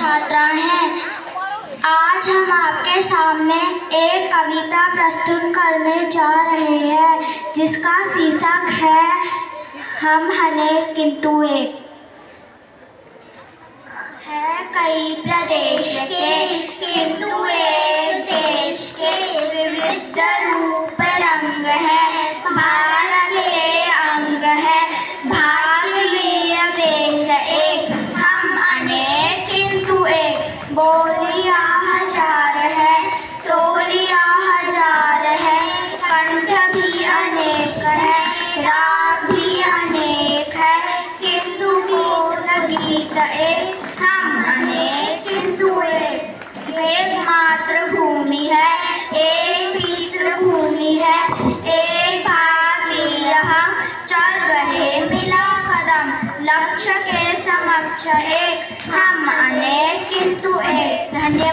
छात्राएं हैं। आज हम आपके सामने एक कविता प्रस्तुत करने जा रहे हैं जिसका शीर्षक है हम अनेक किंतु एक। है कई प्रदेश के किंतु एक देश के विविध रूप रंग है। भारत के अंग है भारतीय वेश एक। हम अनेक किंतु एक। बोलियां हजार है टोलियां हजार है। कंठ भी अनेक है राग भी अनेक है। किंतु बोल गीत एक। हम अनेक किंतु एक। एक मातृभूमि है एक पितृभूमि है। एक भारतीय हम चल रहे मिला कदम। लक्ष्य के समक्ष एक। हम अनेक किंतु एक। धन्यवाद।